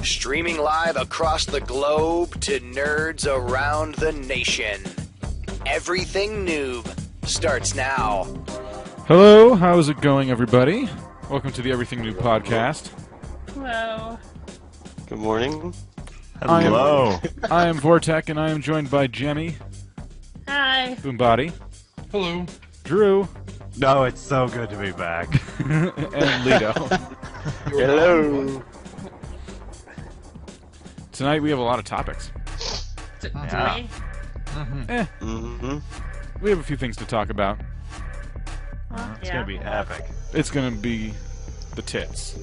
Streaming live across the globe to nerds around the nation. Everything Noob starts now. Hello, how's it going, everybody? Welcome to the Everything Noob podcast. Hello. Good morning. Hello. I am Vortek, and I am joined by Jemmy. Hi. Boombody. Hello. Drew. No, it's so good to be back. And Lido. Hello. Tonight we have a lot of topics. Do we? We have a few things to talk about. It's gonna be epic. It's gonna be the tits,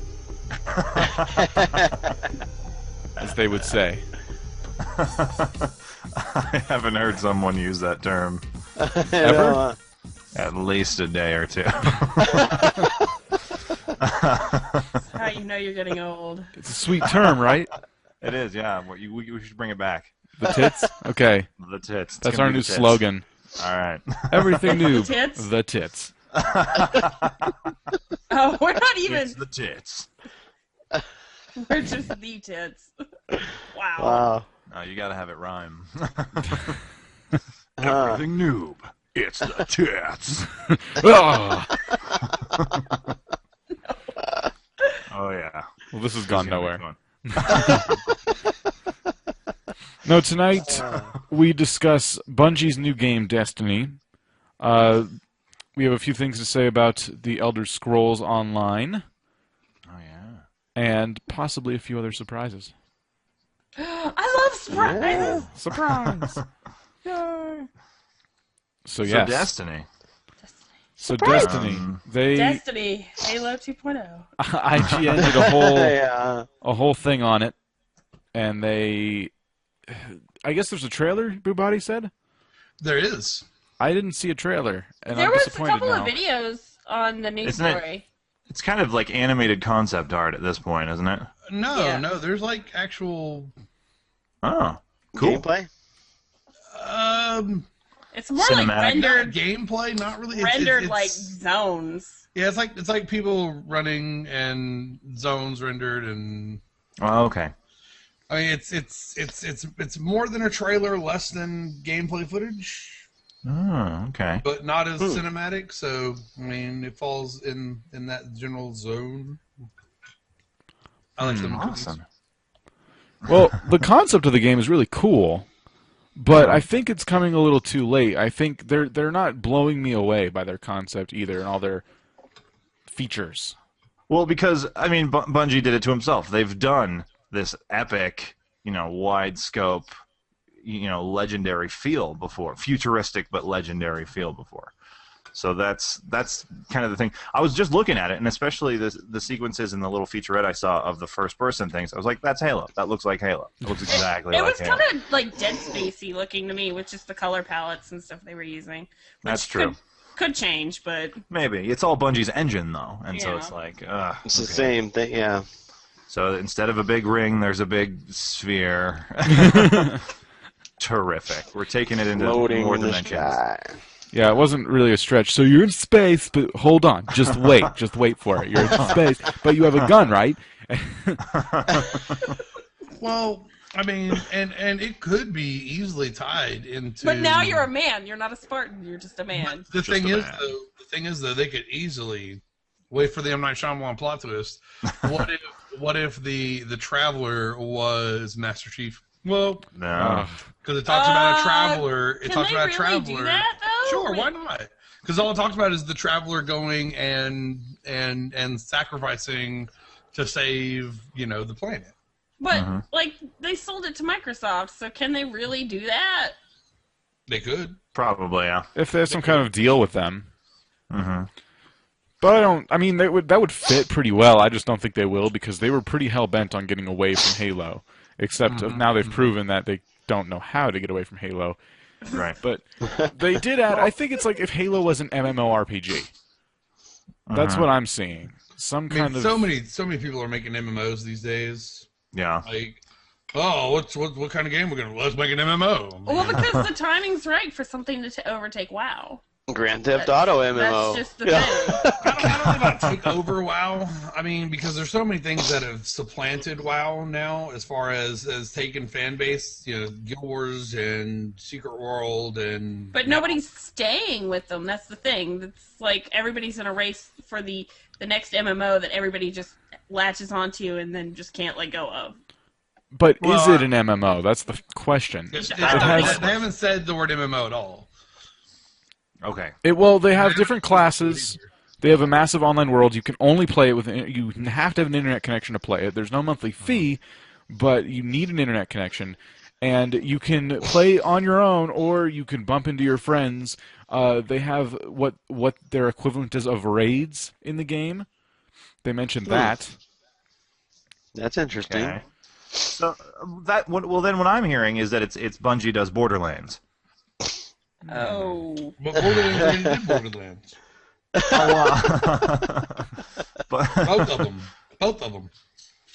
as they would say. I haven't heard someone use that term Ever? at least a day or two. That's how you know you're getting old. It's a sweet term, right? It is, yeah. We should bring it back. The tits? Okay. The tits. It's That's gonna our be new the tits. slogan. All right. Everything Noob. tits? The tits. Oh, we're not even. It's the tits. We're just the tits. Wow. Wow. Oh, you gotta have it rhyme. Huh. Everything noob. It's the tits. Oh. Oh yeah. Well, this has gone It's gonna be nowhere. fun. No, tonight we discuss Bungie's new game, Destiny. We have a few things to say about the Elder Scrolls Online, Oh yeah. and possibly a few other surprises. I love surprises. Surprise! Yay! So So yes. Destiny. So Destiny. They Destiny. Halo 2.0. IGN did a Yeah. whole thing on it, and they. I guess there's a trailer. Boobody said. There is. I didn't see a trailer, and There I'm was a disappointed couple now. of videos on the news Isn't it- story. It's kind of like animated concept art at this point, isn't it? No, Yeah. no, there's like actual Oh, cool. Gameplay? It's more like Cinematic. rendered, gameplay, not really. rendered like zones. Yeah, it's like people running and zones rendered, and Oh, okay. I mean it's more than a trailer, less than gameplay footage, Oh, okay. but not as cinematic. So I mean, it falls in that general zone. I like them. Awesome. Well, the concept of the game is really cool, but I think it's coming a little too late. I think they're not blowing me away by their concept either and all their features. Well, because I mean, Bungie did it to himself. They've done this epic, wide scope, legendary feel before, futuristic but legendary feel before. So that's kind of the thing. I was just looking at it, and especially the sequences and the little featurette I saw of the first person things. I was like, that's Halo. That looks like Halo. It looks exactly It like was Halo. kind of like Dead Spacey looking to me, with just the color palettes and stuff they were using. Which That's true. Could change, but Maybe it's all Bungie's engine though, and so Yeah. it's like, It's the okay. same thing, yeah. So instead of a big ring, there's a big sphere. Terrific. We're taking it into Floating more in the dimensions. sky. Yeah, it wasn't really a stretch. So you're in space, but hold on. Just wait. Just wait for it. You're in space, but you have a gun, right? Well, I mean, and it could be easily tied into. but now you're a man. You're not a Spartan. You're just a man. The Just thing a is, man. though, they could easily wait for the M. Night Shyamalan plot twist. What if the Traveler was Master Chief? Well, No. because it talks about a Traveler. It Can talks they about a really Traveler. do that though? Sure, Wait, why not? Because all it talks about is the Traveler going and sacrificing to save the planet. But like they sold it to Microsoft, so can they really do that? They could. Probably, yeah. If there's some kind of deal with them. Mm-hmm. But I mean, that would fit pretty well. I just don't think they will because they were pretty hell-bent on getting away from Halo. Except now they've proven that they don't know how to get away from Halo. Right. But they did add, I think it's like if Halo was an MMORPG. That's what I'm seeing. Some I kind mean, of... so many people are making MMOs these days. Yeah. Like, oh, what kind of game we're gonna? Let's make an MMO. Well, because the timing's right for something to overtake WoW. Grand Theft Auto MMO. That's just the Yeah. thing. I don't know about take over WoW. I mean, because there's so many things that have supplanted WoW now, as far as taking fan base, Guild Wars and Secret World and. But nobody's staying with them. That's the thing. It's like everybody's in a race for the next MMO that everybody just latches onto and then just can't let go of. But is it an MMO? That's the question. They has- haven't said the word MMO at all. Okay. They have different classes. They have a massive online world. You can only play it with. You have to have an internet connection to play it. There's no monthly fee, but you need an internet connection, and you can play on your own, or you can bump into your friends. They have what their equivalent is of raids in the game. They mentioned that. That's interesting. Okay. So then what I'm hearing is that it's Bungie does Borderlands. Oh. But Borderlands already did Borderlands. But Both of them.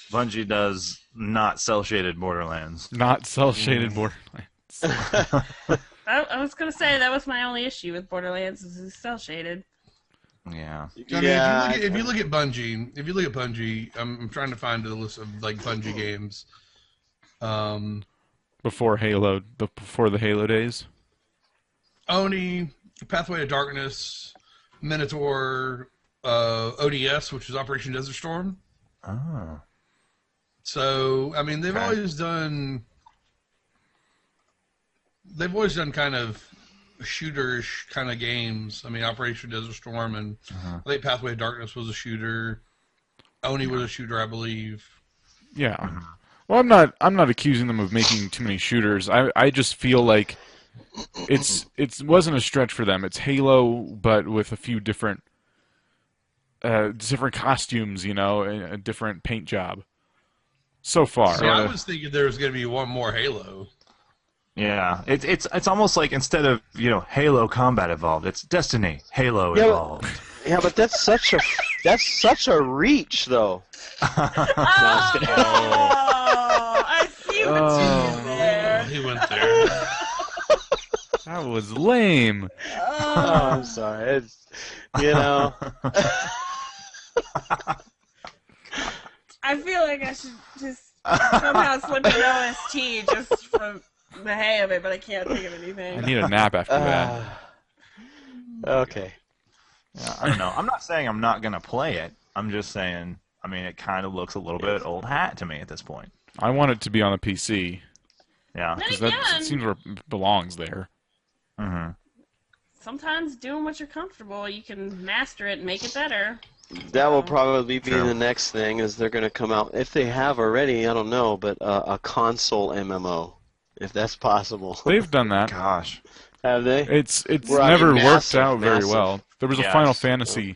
Bungie does not cel-shaded Borderlands. Not cel-shaded Borderlands. I was gonna say that was my only issue with Borderlands is it's cell shaded. Yeah. I mean, if you look at Bungie, I'm trying to find the list of Bungie games. Before the Halo days. Oni, Pathway to Darkness, Minotaur, ODS, which is Operation Desert Storm. Oh. So, I mean, they've Okay. always done kind of shooterish kind of games. I mean, Operation Desert Storm and I think Pathway to Darkness was a shooter. Oni was a shooter, I believe. Yeah. Well, I'm not accusing them of making too many shooters. I just feel like it wasn't a stretch for them. It's Halo, but with a few different costumes, and a different paint job. So far. See, I was thinking there was going to be one more Halo. Yeah, it's almost like instead of Halo Combat Evolved, it's Destiny Halo Evolved. Yeah, but that's such a reach, though. I see what you did there. He went there. That was lame. Oh, I'm sorry. It's, I feel like I should just somehow slip an OST just from the hay of it, but I can't think of anything. I need a nap after that. Okay. Yeah, I don't know. I'm not saying I'm not gonna play it. I'm just saying. I mean, it kind of looks a little bit old hat to me at this point. I want it to be on a PC. Yeah. Then Because again, that seems where it belongs there. Mm-hmm. sometimes doing what you're comfortable, you can master it and make it better. That will probably be True. the next thing, is they're going to come out, if they have already, I don't know, but a console MMO, if that's possible. They've done that. Gosh. Have they? It's Well, I mean, never worked massive, out very massive. well. There was a Yes. Final Fantasy.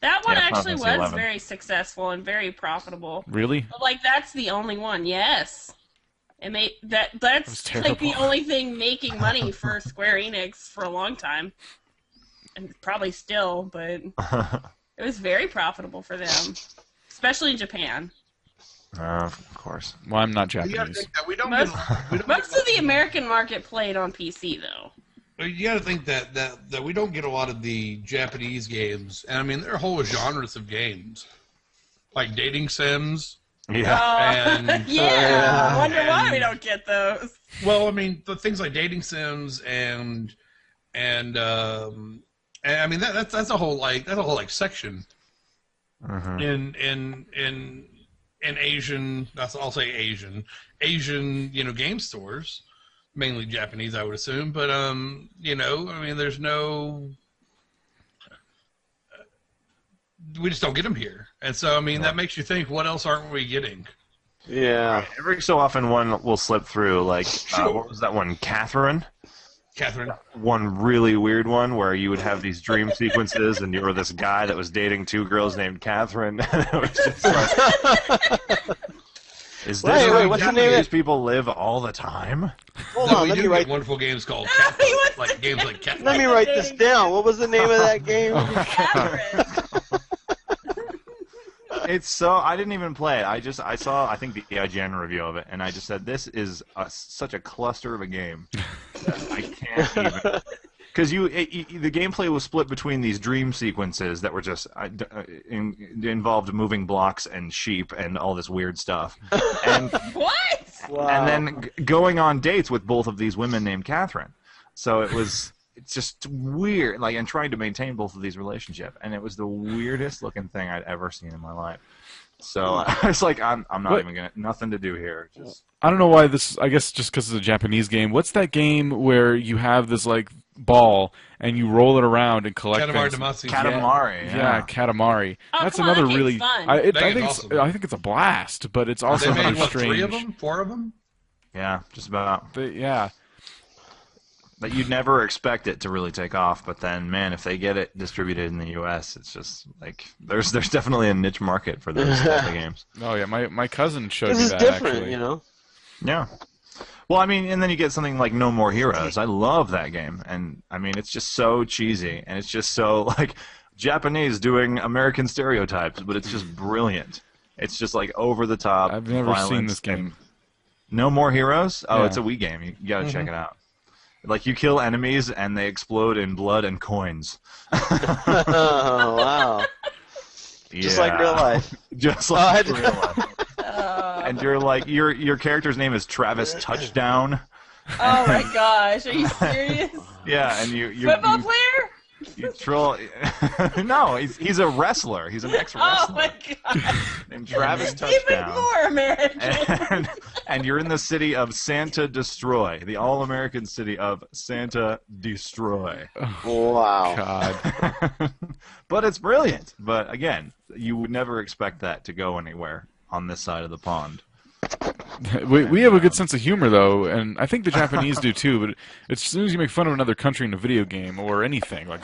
That one Yeah, actually Final Fantasy was 11. very successful and very profitable. Really? But, like, that's the only one, yes. And that's was like the terrible. only thing making money for Square Enix for a long time. And probably still, but it was very profitable for them. Especially in Japan. Of course. Well, I'm not You gotta Japanese. think that we don't Most, get most of the American market played on PC, though. you got to think that we don't get a lot of the Japanese games, and I mean there are whole genres of games like dating sims. Yeah. And- Yeah, I wonder why and- we don't get those. Well, I mean the things like dating sims and I mean that's a whole section Mhm. in Asian. I'll say Asian game stores. Mainly Japanese, I would assume, but I mean, there's no, we just don't get them here, and so I mean, that makes you think, what else aren't we getting? Yeah. Every so often one will slip through, like, what was that one, Catherine? One really weird one where you would have these dream sequences and you were this guy that was dating two girls named Catherine. It was just like, is this Wait, how what's the name of Japanese it? people live all the time? Hold No, on, we let do me get write. wonderful games called He Catherine, wants like to games get like Catherine. Let me write this down. What was the name of that game? Catherine. It's so I didn't even play it. I saw I think the IGN review of it, and I just said this is such a cluster of a game. That I can't even. because the gameplay was split between these dream sequences that were just involved moving blocks and sheep and all this weird stuff, and What? Wow. and then going on dates with both of these women named Catherine. So it's just weird, like, and trying to maintain both of these relationships, and it was the weirdest looking thing I'd ever seen in my life. So I was like, I'm not even gonna, nothing to do here. Just I don't know why this. I guess just because it's a Japanese game. What's that game where you have this like ball and you roll it around and collect Katamari things? Damacy. Katamari. Yeah, Katamari. Oh, That's come on, another that game's really. fun. I That think game's it's, awesome. I think it's a blast, but it's also They made another what, strange. 3 of them, 4 of them. Yeah, just about. Yeah. But you'd never expect it to really take off, but then, man, if they get it distributed in the U.S., it's just like there's definitely a niche market for those type of games. Oh yeah, my cousin showed This me is that different, actually. you know. Yeah. Well, I mean, and then you get something like No More Heroes. I love that game, and I mean, it's just so cheesy, and it's just so like Japanese doing American stereotypes, but it's just brilliant. It's just like over the top. I've never seen violence this game. and- No More Heroes? Oh, Yeah. it's a Wii game. You gotta check it out. Like, you kill enemies, and they explode in blood and coins. Oh, wow. Just like real life. Just like Oh, real life. And you're like, your character's name is Travis Touchdown. Oh my gosh, are you serious? Yeah, and you Football player? you troll. No, he's a wrestler. He's an ex-wrestler. Oh my god. Named Travis Even Touchdown. more American. And you're in the city of Santa Destroy, the all-American city of Santa Destroy. Wow. God. But it's brilliant. But again, you would never expect that to go anywhere on this side of the pond. We have a good sense of humor though, and I think the Japanese do too. But as soon as you make fun of another country in a video game or anything, like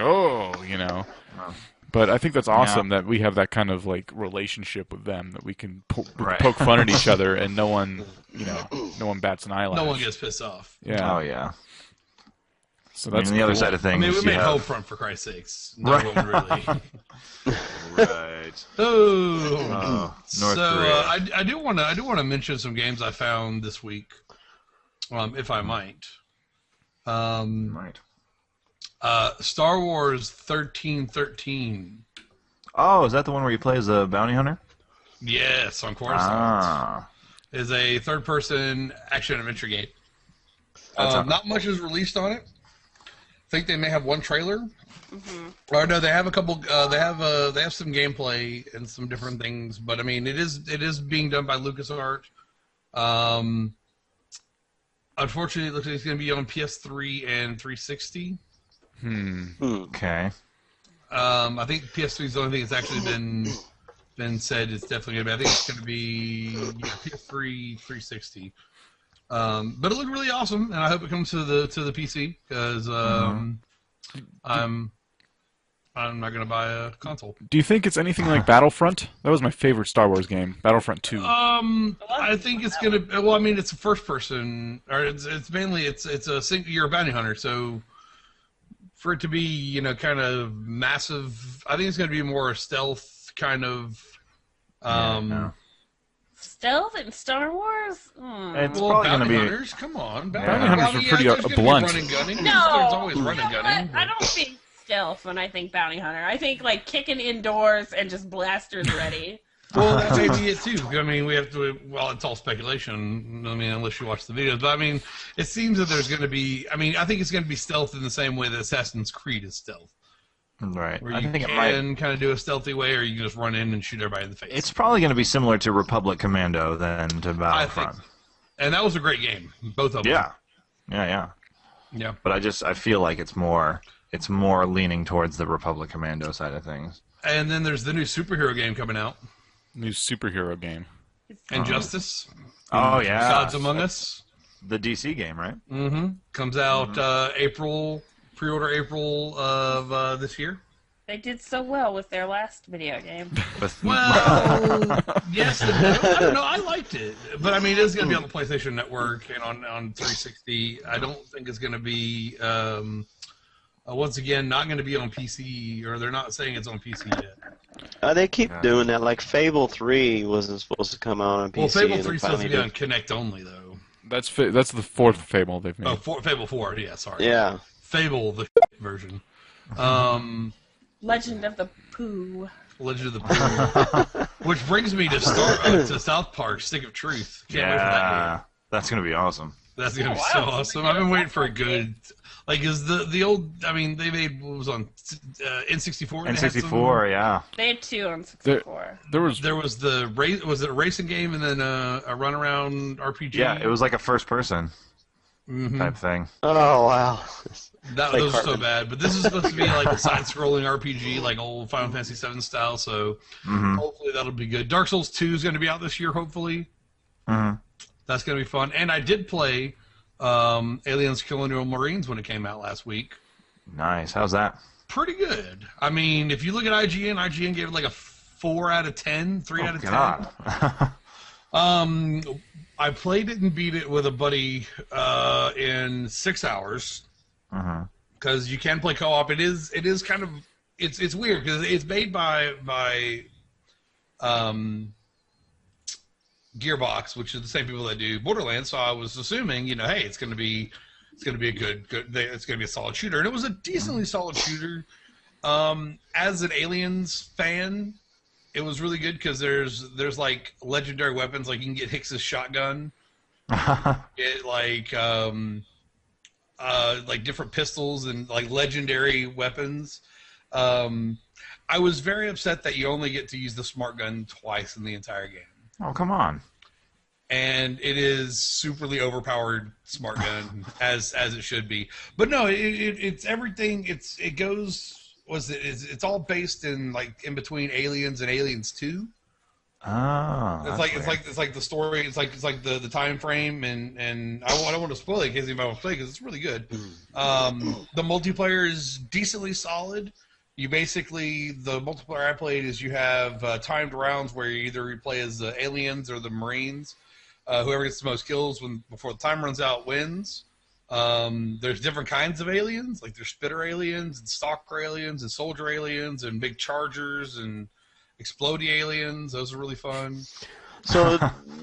But I think that's awesome that we have that kind of like relationship with them, that we can poke fun at each other and no one bats an eyelash. No one gets pissed off. Yeah. Oh yeah. So I mean, that's the other cool. side of I things. mean, we you made have- Homefront for Christ's sakes. No one really. Right. Oh. North So Korea. I do want to mention some games I found this week, if I might. Right. Star Wars 1313. Oh, is that the one where you play as a bounty hunter? Yes, on Coruscant. Ah. Is a third-person action-adventure game. That's Not much is released on it. I think they may have one trailer. Or no, they have a couple. They have some gameplay and some different things. But I mean, it is being done by LucasArts. Unfortunately, it looks like it's going to be on PS3 and 360. Okay. I think PS3 is the only thing that's actually been said. It's definitely going to be. I think it's going to be PS3, 360. But it looked really awesome, and I hope it comes to the PC because I'm not going to buy a console. Do you think it's anything like Battlefront? That was my favorite Star Wars game, Battlefront 2. I think it's going to. Well, I mean, it's a first person, or it's mainly it's a single. You're a bounty hunter, so for it to be kind of massive, I think it's going to be more stealth kind of. Stealth in Star Wars? It's Well, probably going bounty to be. hunters, come on. Bounty hunters are pretty there's gonna be blunt. running, gunning. No, There's always running, you know gunning. what? I don't think stealth when I think bounty hunter. I think like kicking indoors and just blasters ready. Well, that may be it too. I mean, we have to. Well, it's all speculation. I mean, unless you watch the videos. But I mean, it seems that there's going to be. I mean, I think it's going to be stealth in the same way that Assassin's Creed is stealth, Right. where I you think it can might. kind of do a stealthy way, or you can just run in and shoot everybody in the face. It's probably going to be similar to Republic Commando than to I think, Battlefront. and that was a great game, both of them. Yeah. Yeah. But I feel like it's more leaning towards the Republic Commando side of things. And then there's the new superhero game coming out, New superhero game. Injustice. Oh yeah. Gods Among Us. The DC game, right? Mm-hmm. Comes out April. Pre-order April of this year. They did so well with their last video game. Well, yes and no. I don't know. I liked it, but I mean, it is going to be on the PlayStation Network and on 360. I don't think it's going to be. Once again, not going to be on PC, or they're not saying it's on PC yet. They keep doing that. Like Fable 3 wasn't supposed to come out on PC. Well, Fable and 3 it is supposed to be finally on Kinect only, though. That's the fourth Fable they've made. Oh, Fable 4. Yeah, sorry. did. Yeah. Fable, the version. Legend of the Pooh. Legend of the Pooh. Which brings me to South Park, Stick of Truth. Can't wait for that game. That's gonna be awesome. That's gonna be so awesome. I've been waiting for a good, like, is the old? I mean, they made what was on N64. N64, yeah. They had 2 on 64. There was the race. Was it a racing game and then a run around RPG? Yeah, it was like a first person type thing. Oh wow. Those are so bad, but this is supposed to be like a side-scrolling RPG, like old Final Fantasy VII style. So hopefully that'll be good. Dark Souls 2 is going to be out this year. Hopefully, that's going to be fun. And I did play Aliens: Colonial Marines when it came out last week. Nice. How's that? Pretty good. I mean, if you look at IGN gave it like a 4 out of 10, 3 out of 10. I played it and beat it with a buddy in 6 hours. Because you can play co-op. It is kind of it's weird because it's made by Gearbox, which is the same people that do Borderlands. So I was assuming, hey, it's going to be a good it's going to be a solid shooter, and it was a decently solid shooter. As an Aliens fan, it was really good because there's like legendary weapons, like you can get Hicks's shotgun, like different pistols and like legendary weapons. I was very upset that you only get to use the smart gun twice in the entire game. Oh, come on. And it is superly overpowered smart gun as it should be. But no, it's everything. It's all based in like in between Aliens and Aliens 2. Oh, it's like the story. It's like the time frame, and I don't want to spoil it in case anybody wants to play because it's really good. The multiplayer is decently solid. The multiplayer I played is you have timed rounds where you either play as the aliens or the Marines. Whoever gets the most kills before the time runs out wins. There's different kinds of aliens, like there's spitter aliens and stalker aliens and soldier aliens and big chargers and explodey aliens. Those are really fun. So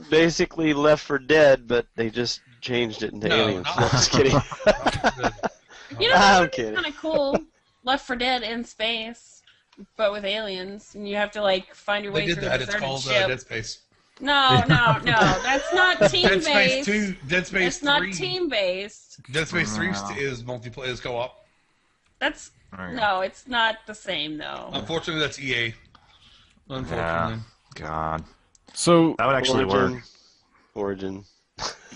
basically Left 4 Dead, but they just changed it into aliens. No, just kidding. I'm kidding. Kind of cool. Left 4 Dead in space, but with aliens, and you have to like find your way through the It's called Dead Space. No, that's not team based. Dead Space 2, Dead Space 3. It's not team based. Dead Space 3 is multiplayer, is co-op. It's not the same though. Unfortunately, that's EA. Unfortunately. Yeah. God. So that would actually work. Origin.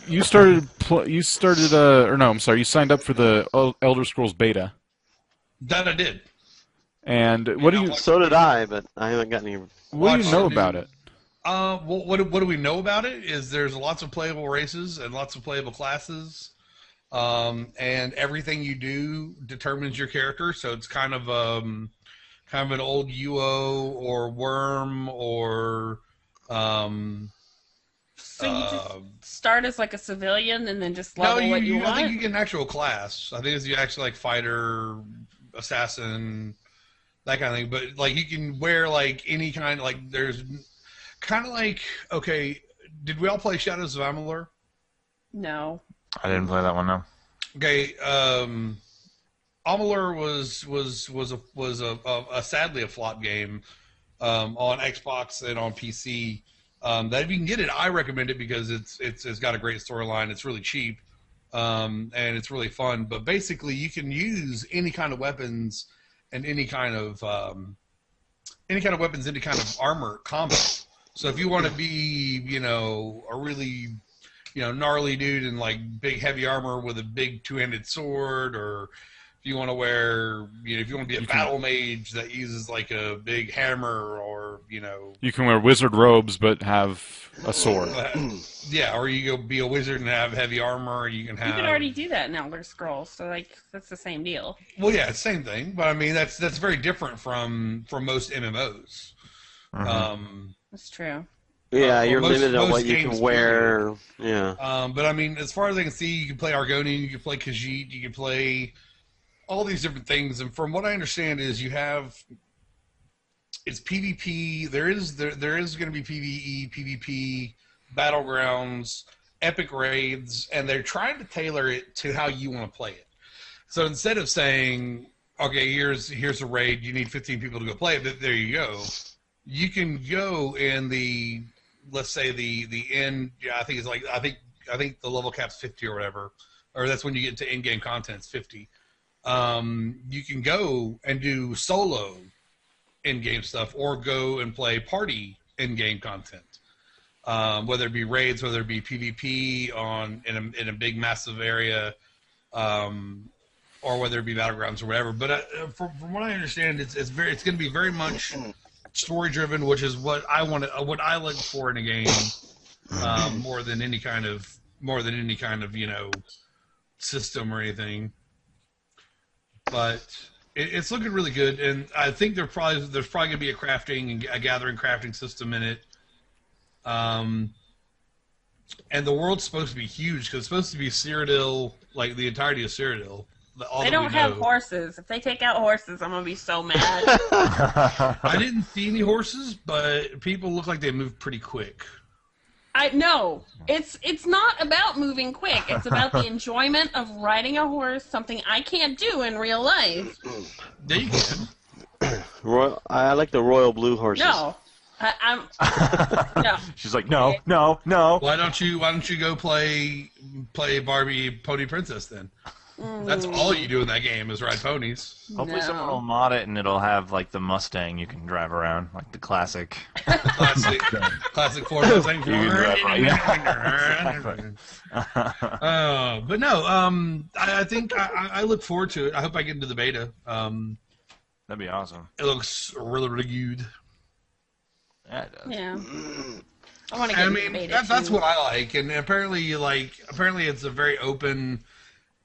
You started. You signed up for the Elder Scrolls beta. That I did. And what do you? So did I, but I haven't got any. What do you know about it? What do we know about it? Is there's lots of playable races and lots of playable classes, and everything you do determines your character. So it's kind of an old UO or Worm or. So you just start as like a civilian and then just level what you want? I think you get an actual class. I think it's you actually like fighter, assassin, that kind of thing. But like you can wear like any kind of like there's kind of like did we all play Shadows of Amalur? No. I didn't play that one. No. Okay. Amalur was a sadly a flop game on Xbox and on PC. That if you can get it, I recommend it because it's got a great storyline. It's really cheap, and it's really fun. But basically, you can use any kind of weapons and any kind of armor combat. So if you want to be, a really, gnarly dude in like big heavy armor with a big two-handed sword, or if you want to wear, if you want to be a battle mage that uses like a big hammer, or you can wear wizard robes but have a sword. Yeah, or you go be a wizard and have heavy armor. You can already do that in Elder Scrolls, so like that's the same deal. Well, yeah, same thing, but I mean that's very different from most MMOs. That's true. Yeah, you're limited on what you can wear. Yeah. But I mean, as far as I can see, you can play Argonian, you can play Khajiit, you can play all these different things. And from what I understand is it's PvP. There is going to be PvE, PvP, battlegrounds, epic raids, and they're trying to tailor it to how you want to play it. So instead of saying, okay, here's a raid, you need 15 people to go play it, there you go. You can go in the, let's say the end, I think the level cap's 50 or whatever, or that's when you get into in-game content, it's 50. You can go and do solo in-game stuff, or go and play party in-game content. Whether it be raids, whether it be PvP in a big massive area, or whether it be battlegrounds or whatever. But from what I understand, it's going to be very much story driven, which is what I look for in a game, more than any kind of system or anything. But it's looking really good, and I think there's probably going to be a crafting and a gathering crafting system in it. And the world's supposed to be huge because it's supposed to be Cyrodiil, like the entirety of Cyrodiil. They don't have horses. If they take out horses, I'm gonna be so mad. I didn't see any horses, but people look like they move pretty quick. No, it's not about moving quick. It's about the enjoyment of riding a horse, something I can't do in real life. There you can. I like the royal blue horses. No. I'm no. She's like, no. Why don't you go play Barbie Pony Princess then? That's all you do in that game is ride ponies. Hopefully someone will mod it and it'll have like the Mustang you can drive around, like the classic. classic Ford Mustang. You can drive around. But no, I think I look forward to it. I hope I get into the beta. That'd be awesome. It looks really, really good. Yeah, it does. Yeah. I want to get into the beta. That's what I like, and apparently it's a very open.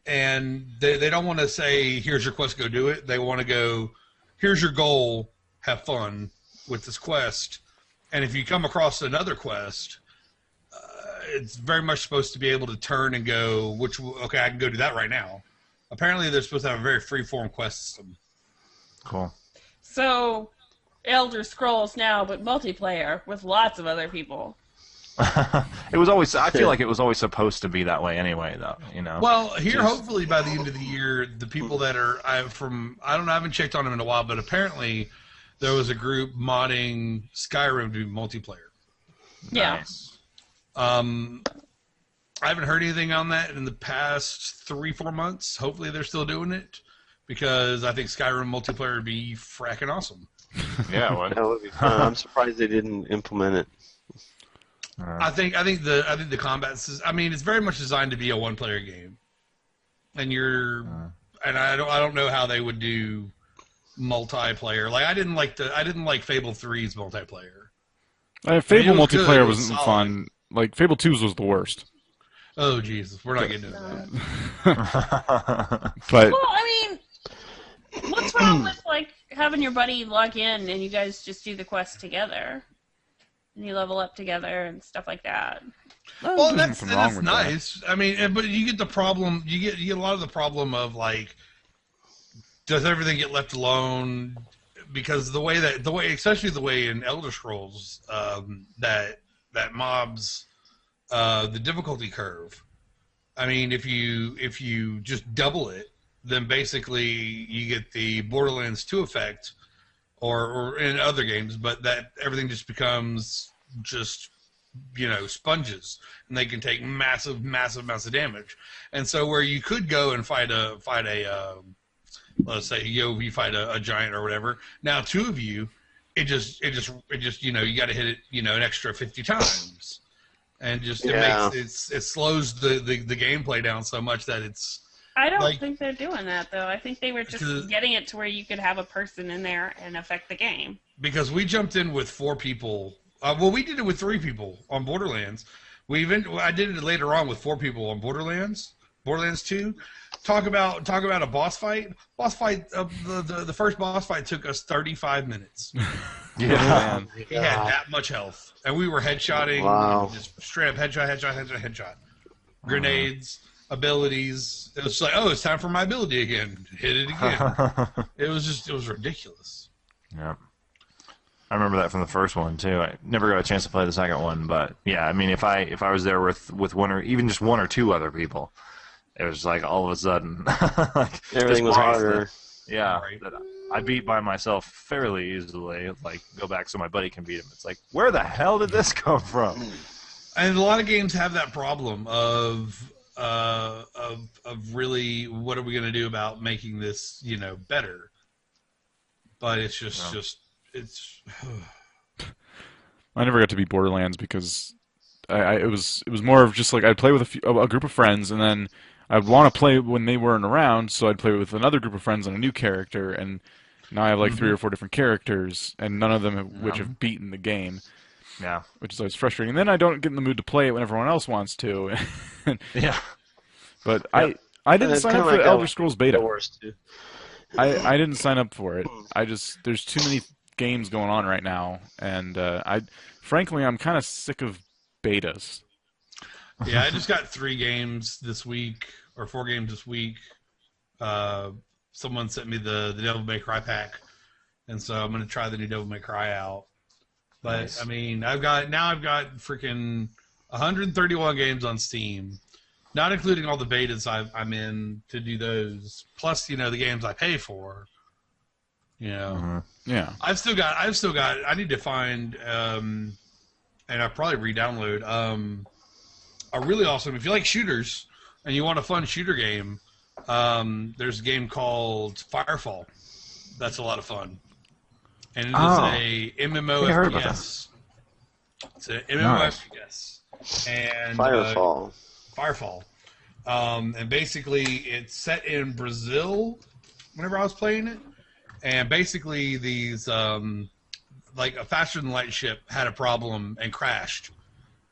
And they don't want to say, here's your quest, go do it. They want to go, here's your goal, have fun with this quest. And if you come across another quest, it's very much supposed to be able to turn and go, okay, I can go do that right now. Apparently they're supposed to have a very free-form quest system. Cool. So, Elder Scrolls now, but multiplayer with lots of other people. It was always. I feel like it was always supposed to be that way anyway, though. You know. Well, hopefully by the end of the year, the people that are I haven't checked on them in a while, but apparently there was a group modding Skyrim to be multiplayer. Yeah. Nice. I haven't heard anything on that in the past 3-4 months. Hopefully they're still doing it because I think Skyrim multiplayer would be fracking awesome. Yeah, well, That would be fun. I'm surprised they didn't implement it. I think the combat is. I mean, it's very much designed to be a one-player game, and and I don't know how they would do multiplayer. Like I didn't like Fable 3's multiplayer. Fable it was multiplayer good, it was wasn't solid. fun. Like Fable 2's was the worst. Oh Jesus, we're not getting into that. But Well, I mean, what's wrong with like having your buddy log in and you guys just do the quest together, and you level up together and stuff like that? Well, there's nothing wrong that's with nice. I mean, but you get the problem. You get a lot of the problem of like, does everything get left alone? Because especially the way in Elder Scrolls, that mobs the difficulty curve. I mean, if you just double it, then basically you get the Borderlands 2 effect, or in other games, but that everything just becomes just, sponges, and they can take massive amounts of damage. And so where you could go and fight a let's say you fight a giant or whatever. Now two of you, it just you got to hit it an extra 50 times, and it slows the gameplay down so much that it's. I don't think they're doing that, though. I think they were just getting it to where you could have a person in there and affect the game. Because we jumped in with 4 people. Well, we did it with 3 people on Borderlands. I did it later on with 4 people on Borderlands 2. Talk about a boss fight. The first boss fight took us 35 minutes. Yeah, man. He had that much health, and we were headshotting. Wow. Just straight up headshot. Grenades. Abilities. It was like, oh, it's time for my ability again. Hit it again. It was ridiculous. Yeah. I remember that from the first one too. I never got a chance to play the second one, but yeah, I mean, if I was there with one or even just 1 or 2 other people, it was like all of a sudden, like, Everything was harder. Yeah, Right. that I beat by myself fairly easily. Like, go back so my buddy can beat him. It's like, where the hell did this come from? And a lot of games have that problem of really, what are we going to do about making this, better? But it's just it's. I never got to beat Borderlands because it was more of just like I'd play with a group of friends, and then I'd want to play when they weren't around, so I'd play with another group of friends on a new character, and now I have like 3 or 4 different characters, and none of them which have beaten the game. Yeah. Which is always frustrating. And then I don't get in the mood to play it when everyone else wants to. Yeah. But I didn't sign up for the Elder Scrolls beta. Too. I didn't sign up for it. There's too many games going on right now, and frankly I'm kind of sick of betas. Yeah, I just got 3 games this week, or 4 games this week. Someone sent me the Devil May Cry pack, and so I'm going to try the new Devil May Cry out. But Nice. I mean, I've got freaking 131 games on Steam, not including all the betas I'm in to do those. Plus, the games I pay for. Yeah. I've still got. I need to find, and I'll probably re-download a really awesome. If you like shooters and you want a fun shooter game, there's a game called Firefall. That's a lot of fun. And it is a MMO I heard about FPS. It's an MMO FPS. And Firefall. And basically, it's set in Brazil. Whenever I was playing it, and basically these like a faster than light ship had a problem and crashed,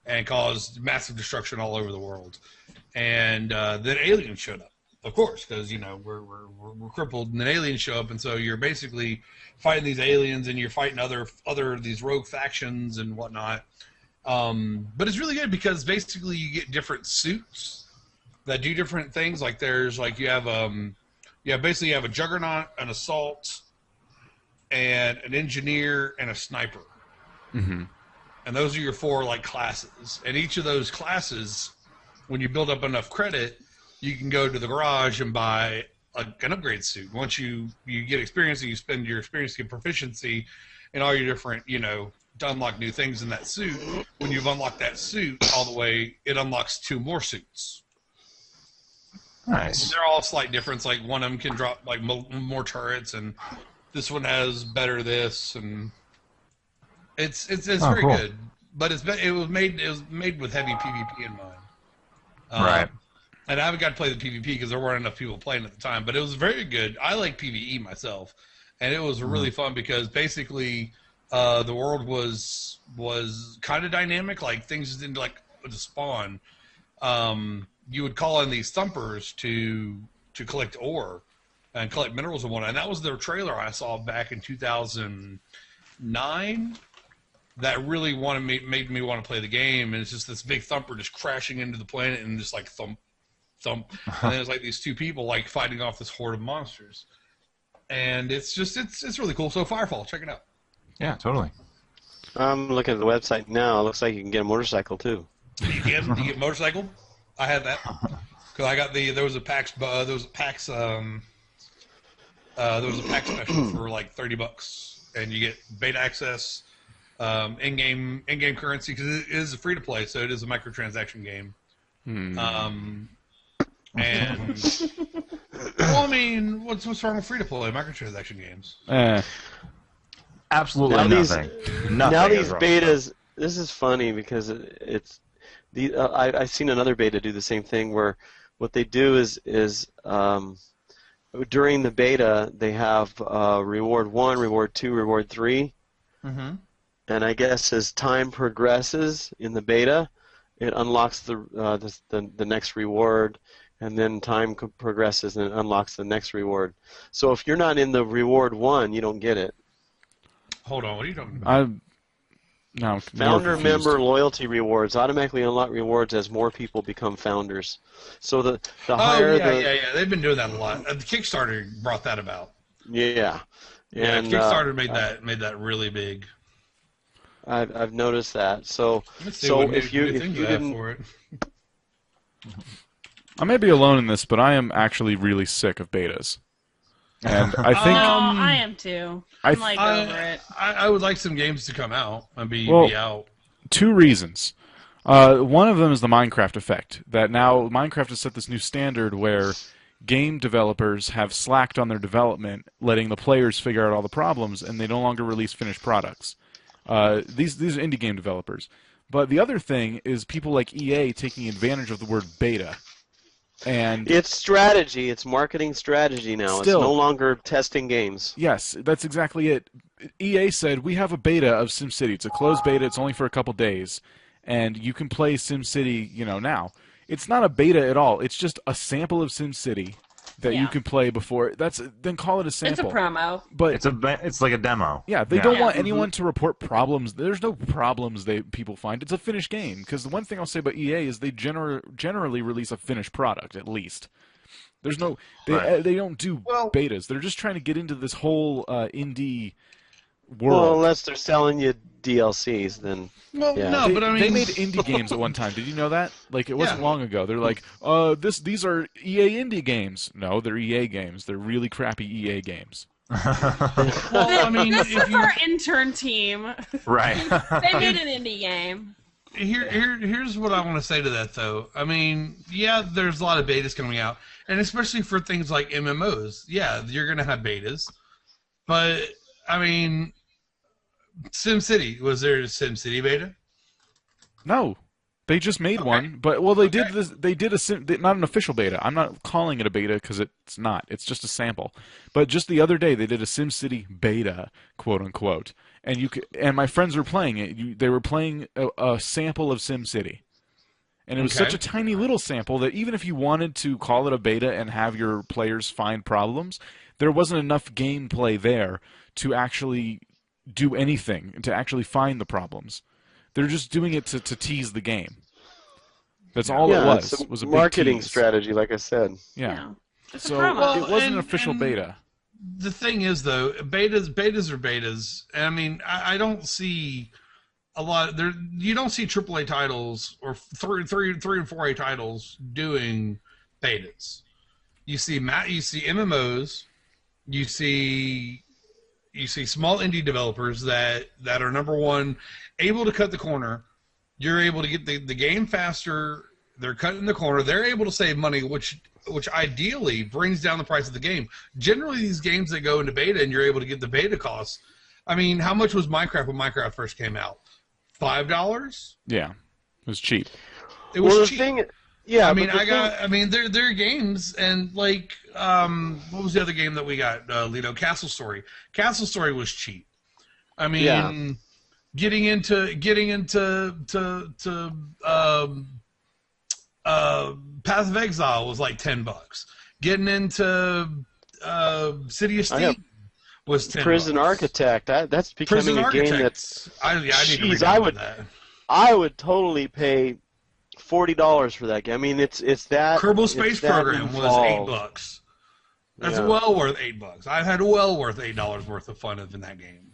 and caused massive destruction all over the world. And then aliens showed up, of course, because we're crippled, and then aliens show up, and so you're basically fighting these aliens, and you're fighting other these rogue factions and whatnot. But it's really good because basically you get different suits that do different things. Like you have basically you have a juggernaut, an assault, and an engineer, and a sniper. Mm-hmm. And those are your 4 classes. And each of those classes, when you build up enough credit, you can go to the garage and buy an upgrade suit. Once you get experience, and you spend your experience to get proficiency in all your different, to unlock new things in that suit. When you've unlocked that suit all the way, it unlocks 2 more suits. Nice. They're all slight difference. Like one of them can drop more turrets, and this one has better this, and it's very cool. good. But it was made with heavy PvP in mind. Right. And I haven't got to play the PvP because there weren't enough people playing at the time. But it was very good. I like PvE myself, and it was really fun because basically the world was kind of dynamic. Like things didn't to spawn. You would call in these thumpers to collect ore and collect minerals and whatnot. And that was their trailer I saw back in 2009. That really made me want to play the game. And it's just this big thumper just crashing into the planet and just thump. And then there's these 2 people fighting off this horde of monsters. And it's really cool. So Firefall, check it out. Yeah, totally. I'm looking at the website now. It looks like you can get a motorcycle too. You get motorcycle? I had that because I got there was a PAX special for $30, and you get beta access, in-game currency because it is a free to play, so it is a microtransaction game. And well, I mean, what's wrong with free to play microtransaction games? Absolutely Now nothing. Nothing Now is these wrong. betas. This is funny because I've seen another beta do the same thing where what they do is during the beta they have reward 1, reward 2, reward 3, and I guess as time progresses in the beta, it unlocks the next reward, and then time progresses and it unlocks the next reward. So if you're not in the reward 1, you don't get it. Hold on, what are you talking about? No, Founder member loyalty rewards automatically unlock rewards as more people become founders. So the higher yeah. They've been doing that a lot. The Kickstarter brought that about. Yeah. And Kickstarter made that really big. I've noticed that. So Let's see so what if new you things they have didn't for it. I may be alone in this, but I am actually really sick of betas. And I think I am too. I'm over it. I would like some games to come out and be out. 2 reasons. One of them is the Minecraft effect. That now Minecraft has set this new standard where game developers have slacked on their development, letting the players figure out all the problems, and they no longer release finished products. These are indie game developers. But the other thing is people like EA taking advantage of the word beta. And it's strategy. It's marketing strategy now. It's no longer testing games. Yes, that's exactly it. EA said, we have a beta of SimCity. It's a closed beta. It's only for a couple days. And you can play SimCity, now. It's not a beta at all. It's just a sample of SimCity that you can play before. Then call it a sample. It's a promo. But it's like a demo. Yeah, they don't want anyone to report problems. There's no problems people find. It's a finished game. Because the one thing I'll say about EA is they generally release a finished product, at least. There's no they don't do betas. They're just trying to get into this whole indie world. Well, unless they're selling you DLCs, then but I mean, they made indie games at one time. Did you know that? Like, it wasn't long ago. They're like, these are EA indie games. No, they're EA games. They're really crappy EA games. I mean, this is our intern team. Right. They made an indie game. Here's what I want to say to that, though. I mean, there's a lot of betas coming out, and especially for things like MMOs. Yeah, you're going to have betas, but I mean, SimCity, was there a SimCity beta? No, they just made one. But they did this. They did not an official beta. I'm not calling it a beta because it's not. It's just a sample. But just the other day, they did a SimCity beta, quote unquote, and my friends were playing it. They were playing a sample of SimCity. And it was such a tiny little sample that even if you wanted to call it a beta and have your players find problems, there wasn't enough gameplay there to actually do anything, to actually find the problems. They're just doing it to tease the game. That's all it was. It's was a marketing big tease. strategy, like I said. Yeah. It's So a promo. it wasn't an official beta. The thing is, though, betas are betas. And I mean, I don't see a lot there. You don't see AAA titles or three and 4A titles doing betas. You see MMOs. You see small indie developers that are, number one, able to cut the corner. You're able to get the game faster. They're cutting the corner. They're able to save money, which ideally brings down the price of the game. Generally, these games that go into beta and you're able to get the beta costs. I mean, how much was Minecraft when Minecraft first came out? $5? Yeah, it was cheap. It was cheap. Yeah, there are games, and like, what was the other game that we got, Lido? Castle Story. Castle Story was cheap. I mean, getting into Path of Exile was like $10. Getting into City of Steam was $10. Prison Architect. That's becoming a game that's. I need to read that. I would totally pay $40 for that game. I mean, it's that. Kerbal Space Program was $8. That's well worth $8. I've had well worth $8 worth of fun in that game.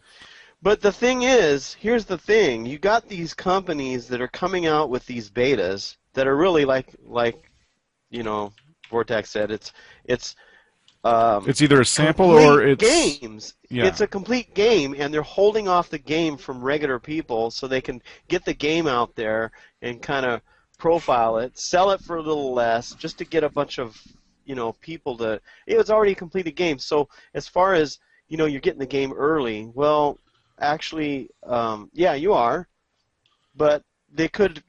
But the thing is, here's the thing: you got these companies that are coming out with these betas that are really like Vortex said, it's either a sample or it's games. Yeah. It's a complete game, and they're holding off the game from regular people so they can get the game out there and kind of profile it, sell it for a little less, just to get a bunch of people to. It was already a completed game. So as far as you're getting the game early. Well, actually, you are, but they could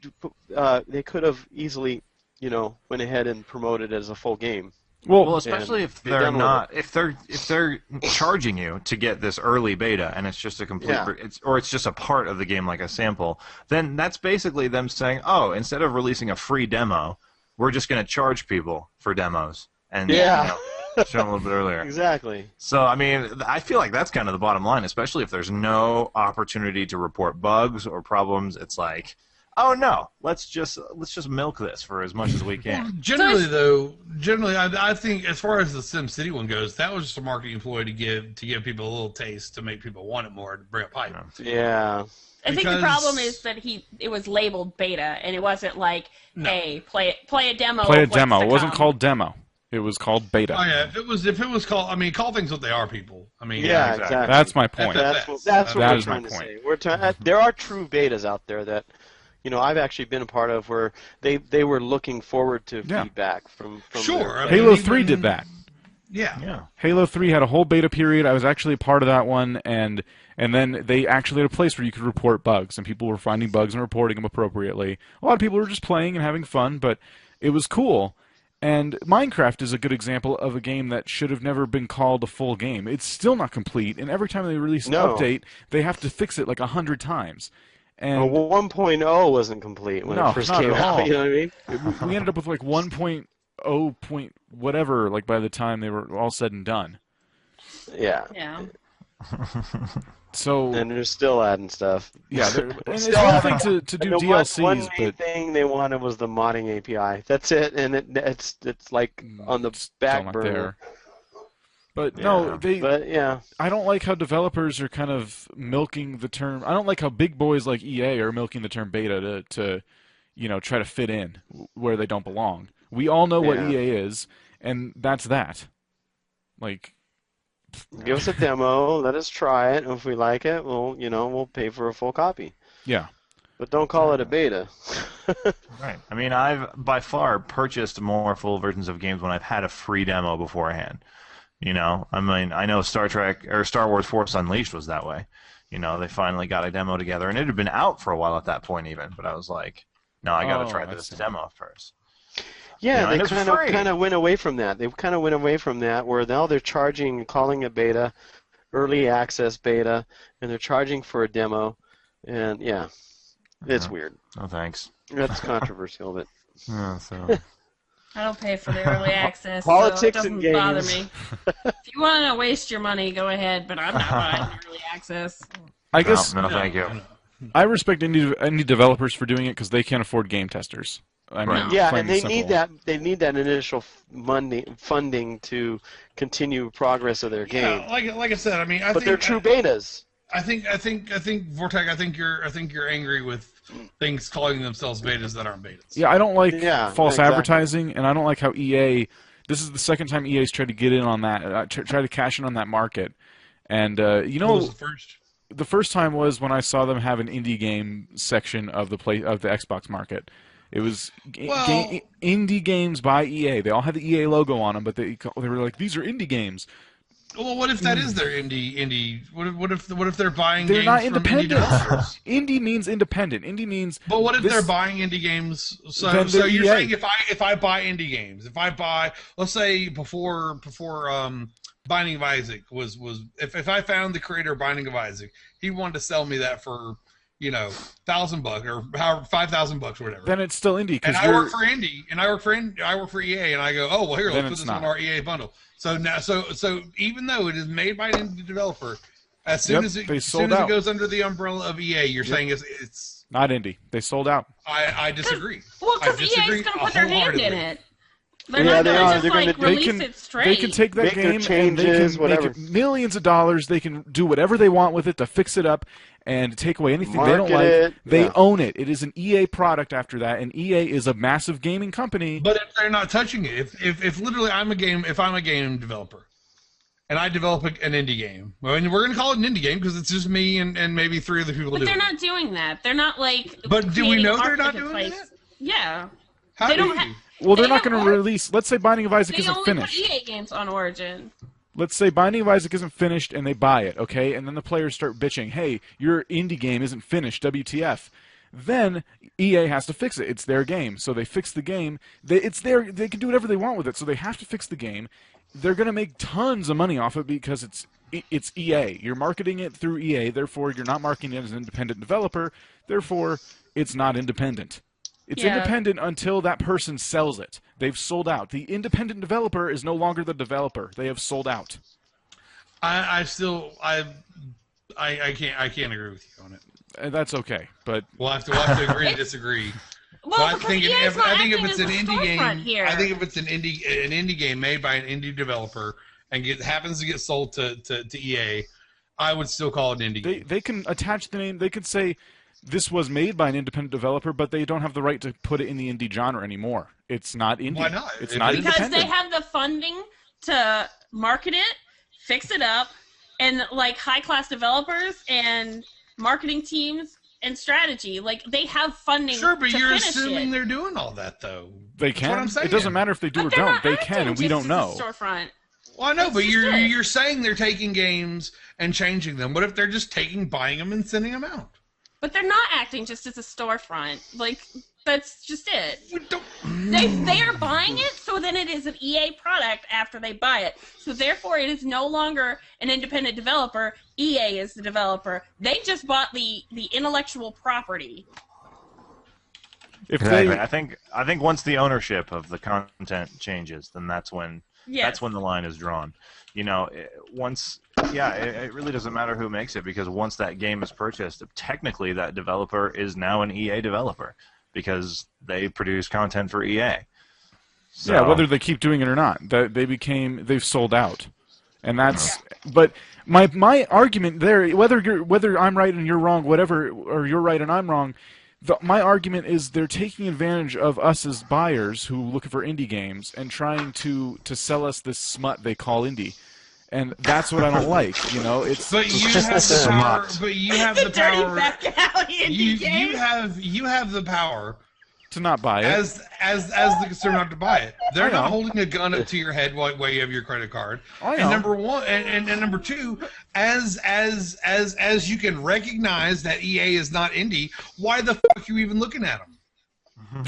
have easily went ahead and promoted it as a full game. Well, especially if they're not, if they're charging you to get this early beta and it's just a complete, it's just a part of the game like a sample, then that's basically them saying, oh, instead of releasing a free demo, we're just going to charge people for demos and show them a little bit earlier. Exactly. So I mean, I feel like that's kind of the bottom line, especially if there's no opportunity to report bugs or problems. It's like, oh no, let's just milk this for as much as we can. Generally, I think as far as the SimCity one goes, that was just a marketing ploy to give people a little taste to make people want it more, to bring up hype. Yeah. I think the problem is that it was labeled beta, and it wasn't like, hey, play a demo. Play a demo. It wasn't called demo. It was called beta. Oh yeah, if it was called, I mean, call things what they are, people. I mean, yeah, exactly. That's my point. That's what we're trying to say. There are true betas out there that, I've actually been a part of where they were looking forward to feedback from. Sure. Halo 3 did that. Yeah. Halo 3 had a whole beta period. I was actually a part of that one, and then they actually had a place where you could report bugs, and people were finding bugs and reporting them appropriately. A lot of people were just playing and having fun, but it was cool. And Minecraft is a good example of a game that should have never been called a full game. It's still not complete, and every time they release an update, they have to fix it like 100 times. And 1.0 wasn't complete when it first came out. You know what I mean? We ended up with like 1.0 point whatever, like by the time they were all said and done. Yeah. So and they're still adding stuff. Yeah, and it's one thing to do DLCs, one but thing they wanted was the modding API. That's it, and it's like on the back burner. But I don't like how developers are kind of milking the term. I don't like how big boys like EA are milking the term beta to try to fit in where they don't belong. We all know what EA is, and that's that. Like, give us a demo, let us try it, and if we like it, we'll pay for a full copy. Yeah. But don't call it a beta. Right. I mean, I've by far purchased more full versions of games when I've had a free demo beforehand. I mean, I know Star Wars Force Unleashed was that way. They finally got a demo together, and it had been out for a while at that point even, but I was like, no, I got to try this demo first. Yeah, they kind of went away from that. They kind of went away from that where now they're calling it beta, early access beta, and they're charging for a demo, and it's weird. Oh, thanks. That's controversial, but. I don't pay for the early access, Politics so it doesn't bother me. If you want to waste your money, go ahead, but I'm not buying early access. I guess. No, thank you. I respect indie developers for doing it because they can't afford game testers. I mean, and they need that. They need that initial funding to continue progress of their game. Like I said, I mean, but they're true betas. I think Vortec. I think you're angry with things calling themselves betas that aren't betas. Yeah, I don't like false advertising, and I don't like how EA. This is the second time EA's tried to get in on that, try to cash in on that market, and what was the first? The first time was when I saw them have an indie game section of the Xbox market. It was indie games by EA. They all had the EA logo on them, but they were like, these are indie games. Well, what if that is their indie? What if they're buying they're games not from independent. indie developers? Indie means independent. Indie means. But what if they're buying indie games? So you're saying if I buy indie games, let's say before Binding of Isaac was if I found the creator of Binding of Isaac, he wanted to sell me that for $1,000 or $5,000 or whatever. Then it's still indie. And I work for indie, and I work for EA, and I go, oh well, here, let's put this on our EA bundle. So now, so even though it is made by an indie developer, as soon as it goes under the umbrella of EA, you're saying it's not indie. They sold out. I disagree. Well, because EA's going to put their hand in it. They're not going to just release it straight. They can take that game and they can make it millions of dollars. They can do whatever they want with it to fix it up and take away anything they don't like. They own it. It is an EA product after that, and EA is a massive gaming company. But if they're not touching it, if literally I'm a game developer, and I develop an indie game, and we're going to call it an indie game because it's just me and maybe 3 other people. But they're not doing that. They're not like. But do we know they're not doing that? Yeah. How they do don't we? Well, they're not going to release. Let's say Binding of Isaac isn't finished. They only put EA games on Origin. Let's say Binding of Isaac isn't finished and they buy it, okay? And then the players start bitching, hey, your indie game isn't finished, WTF. Then EA has to fix it. It's their game. So they fix the game. They can do whatever they want with it, so they have to fix the game. They're going to make tons of money off it because it's EA. You're marketing it through EA, therefore you're not marketing it as an independent developer, therefore it's not independent. It's independent until that person sells it. They've sold out. The independent developer is no longer the developer. They have sold out. I can't agree with you on it. That's okay, but we'll have to agree to disagree. Well, I think if it's an indie game, I think if it's an indie game made by an indie developer and happens to get sold to EA, I would still call it an indie game. They can attach the name. They could say this was made by an independent developer, but they don't have the right to put it in the indie genre anymore. It's not indie. Why not? It's not because independent. they have the funding to market it, fix it up, and like high-class developers and marketing teams and strategy. Like they have funding. Sure, but to you're finish assuming it. they're doing all that though. They That's can. what I'm saying. It doesn't matter if they do But or they're don't. not They can, acting and we just don't as a know. storefront. Well, I know, That's but just it. you're saying they're taking games and changing them. What if they're just buying them and sending them out? But they're not acting just as a storefront. Like that's just it. We don't. They are buying it, so then it is an EA product after they buy it. So therefore, it is no longer an independent developer. EA is the developer. They just bought the intellectual property. If Exactly. they, I think once the ownership of the content changes, then that's when Yes. that's when the line is drawn. You know, it really doesn't matter who makes it, because once that game is purchased, technically that developer is now an EA developer because they produce content for EA. So, yeah, whether they keep doing it or not, they've sold out, and that's. But my argument there, whether I'm right and you're wrong, whatever, or you're right and I'm wrong. My argument is they're taking advantage of us as buyers who look for indie games and trying to sell us this smut they call indie, and that's what I don't like. You know, it's. But you have the power. But you have the Dirty power. back alley indie game. You have the power to not buy it. as the consumer not to buy it. They're I know. not holding a gun up to your head while you have your credit card. I know. And number one, and number two, as you can recognize that EA is not indie, why the fuck are you even looking at them?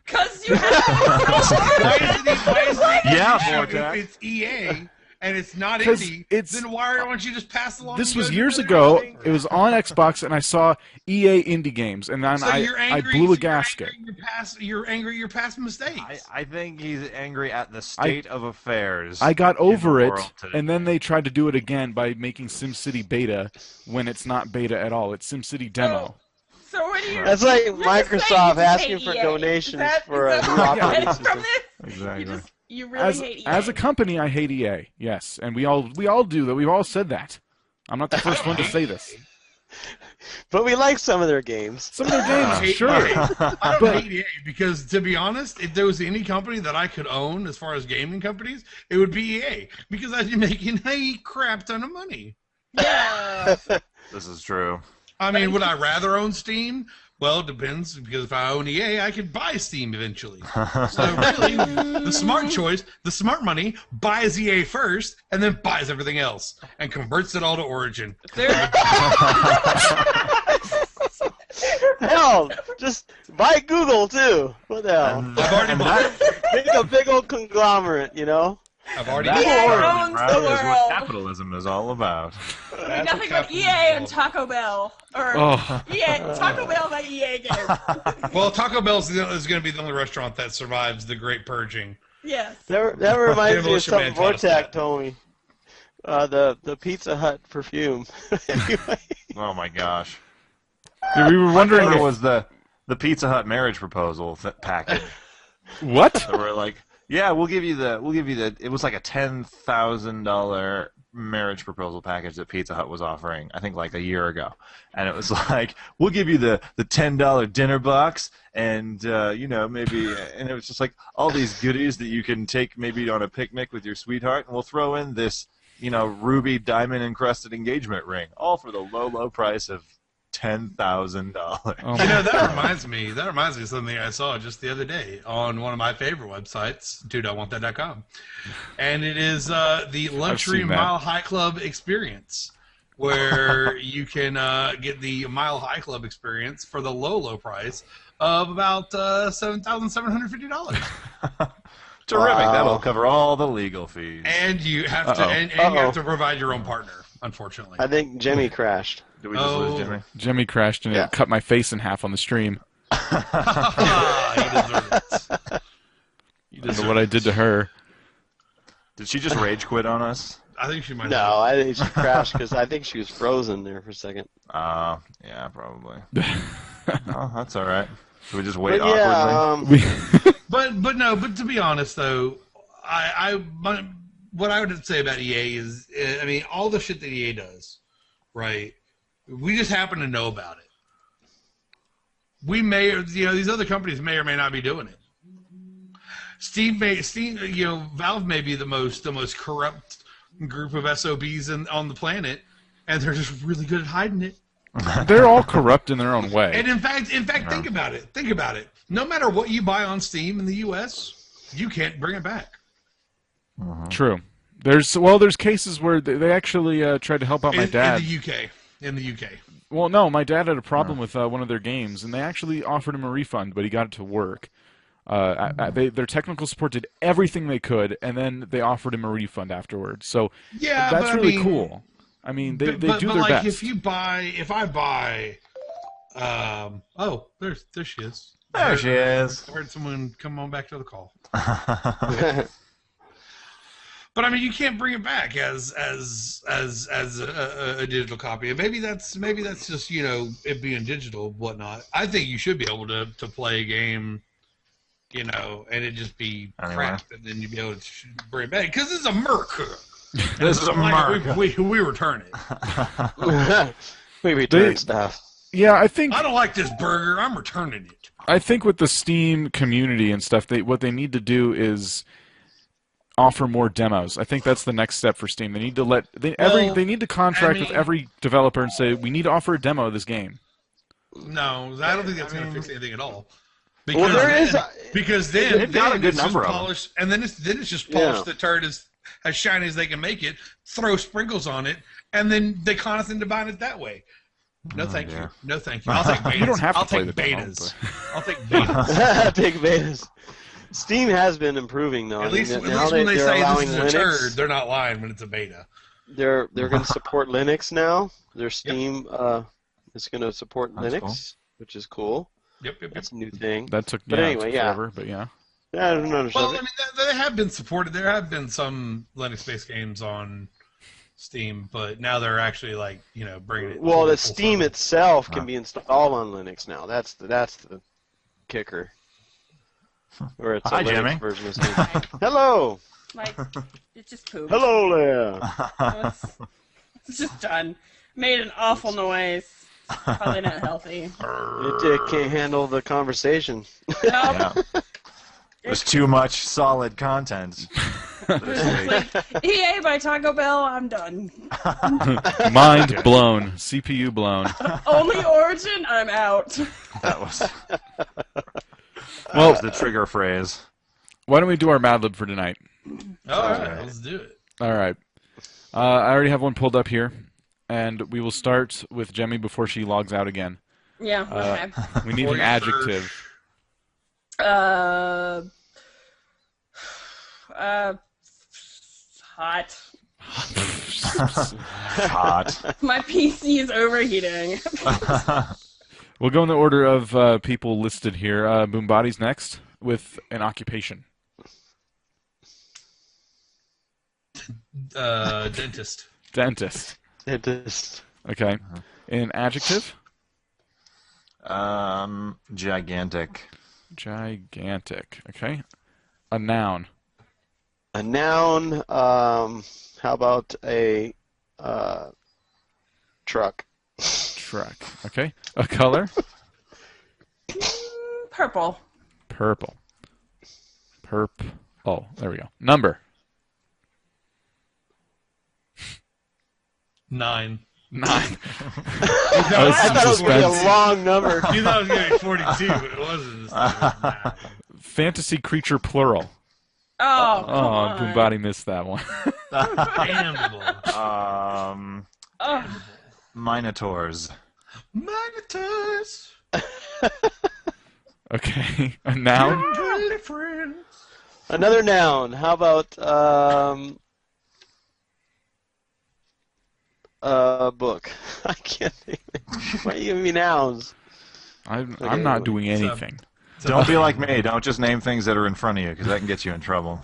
Because you have Why is it Yeah, if Vortex. it's EA and it's not 'Cause indie, it's- then why don't you just pass along? This the was years other ago. thing? It was on Xbox, and I saw EA indie games, and then So I you're angry, blew so a gasket. You're angry at your past mistakes. I think he's angry at the state of affairs. I got in over the it, world today. and then they tried to do it again by making SimCity beta when it's not beta at all. It's SimCity demo. So what do you? That's like you're just saying Microsoft you just asking hate for EA. donations Is that- for is a that new what you're operating getting from system. this? Exactly. You really hate EA. As a company, I hate EA. Yes, and we all do that. We've all said that. I'm not the first one to say this. But we like some of their games. Some of their I games, hate sure. EA. I don't But- hate EA because, to be honest, if there was any company that I could own as far as gaming companies, it would be EA because I'd be making a crap ton of money. Yeah. This is true. I mean, would I rather own Steam? Well, it depends, because if I own EA, I could buy Steam eventually. So really, the smart choice, the smart money, buys EA first, and then buys everything else, and converts it all to Origin. Hell, just buy Google too. What the hell? I've already bought it. Make a big old conglomerate, you know? I've already That, EA bought owns Brad, the is what world. capitalism is all about. it. Nothing but EA and Taco Bell. Or Oh. Taco Bell by EA game. Well, Taco Bell is going to be the only restaurant that survives the Great Purging. Yes. That reminds me of Demolition Man something taught us Vortex that. told me. The Pizza Hut perfume. Anyway. Oh my gosh. Yeah, we were wondering There if, was the Pizza Hut marriage proposal package. what? So we're like, yeah, we'll give you the. It was like a $10,000 marriage proposal package that Pizza Hut was offering, I think like a year ago, and it was like, we'll give you the $10 dinner box, and maybe, and it was just like all these goodies that you can take maybe on a picnic with your sweetheart, and we'll throw in this, ruby diamond encrusted engagement ring, all for the low price of $10,000. Oh, That reminds me of something I saw just the other day on one of my favorite websites, dude.wantthat.com. And it is the Luxury seen that. Mile High Club experience, where you can get the Mile High Club experience for the low price of about $7,750. Terrific. Wow. That'll cover all the legal fees. And you have to Uh-oh. and you have to provide your own partner, unfortunately. I think Jimmy crashed. Did we just lose Oh. Jimmy? Jimmy crashed and Yeah. it cut my face in half on the stream. You deserve it. You didn't know what I did to her. Did she just rage quit on us? I think she might No, I think she crashed because I think she was frozen there for a second. Yeah, probably. No, that's all right. Should we just wait But yeah, awkwardly? But to be honest though, what I would say about EA is, I mean, all the shit that EA does right? We just happen to know about it. We may, these other companies may or may not be doing it. Valve may be the most corrupt group of SOBs on the planet, and they're just really good at hiding it. They're all corrupt in their own way. And in fact, think about it. Think about it. No matter what you buy on Steam in the U.S., you can't bring it back. True. There's cases where they actually tried to help out my dad. In the UK. Well, no, my dad had a problem with one of their games, and they actually offered him a refund, but he got it to work. Their technical support did everything they could, and then they offered him a refund afterwards. So that's really cool. I mean, they do their best. If I buy, there she is. There she is. I heard someone come on back to the call. But I mean, you can't bring it back as a digital copy, and maybe that's just it being digital, whatnot. I think you should be able to play a game, and it just be crap, and then you'd be able to bring it back because it's America. This is America. We return it. We return stuff. Yeah, I think I don't like this burger. I'm returning it. I think with the Steam community and stuff, what they need to do is offer more demos. I think that's the next step for Steam. They need to they need to contract with every developer and say we need to offer a demo of this game. No, I don't think that's going to fix anything at all. Because then they've got a good number of polished, and then it's just polish the turd as shiny as they can make it, throw sprinkles on it, and then they con us into buying it that way. No, thank you. No, thank you. I'll take betas. You don't have to play the betas. demo, I'll take betas. Take betas. Steam has been improving though. At least when they say this is a turd, they're not lying when it's a beta. They're going to support Linux now. Their Steam is going to support Linux, which is cool. Yep. That's a new thing. That took forever, but yeah. Yeah, I don't know. Well, I mean, they have been supported. There have been some Linux-based games on Steam, but now they're actually bringing it. Well, the Steam itself can be installed on Linux now. That's the kicker. Or it's a Hi, Linux Jimmy. version of Steam. Hello. It just pooped. Hello there. It's just done. Made an awful noise. Probably not healthy. It can't handle the conversation. Nope. There's too much solid content. It's like, EA by Taco Bell, I'm done. Mind blown. CPU blown. Only Origin, I'm out. That was Well, the trigger phrase. why don't we do our Mad Lib for tonight? All right, let's do it. All right. I already have one pulled up here, and we will start with Jemmy before she logs out again. Yeah, okay. We need an adjective. Hot. Hot. My PC is overheating. We'll go in the order of people listed here. Boombody's next with an occupation. Dentist. Dentist. Dentist. Okay. An adjective? Gigantic. Gigantic. Okay. A noun. A noun. How about a truck? Truck. Okay. A color? Purple. Purple. Oh, there we go. Number. 9. 9. I thought it was going to be a long number. You thought it was going to be 42, but it wasn't. Nah. Fantasy creature plural. Oh, come Oh, on. Boombody missed that one. Damnable. Minotaurs. Minotaurs. Okay. A noun? Another noun. How about book? I can't think. Why are you giving me nouns? I'm not doing anything. Don't be like me. Don't just name things that are in front of you, because that can get you in trouble.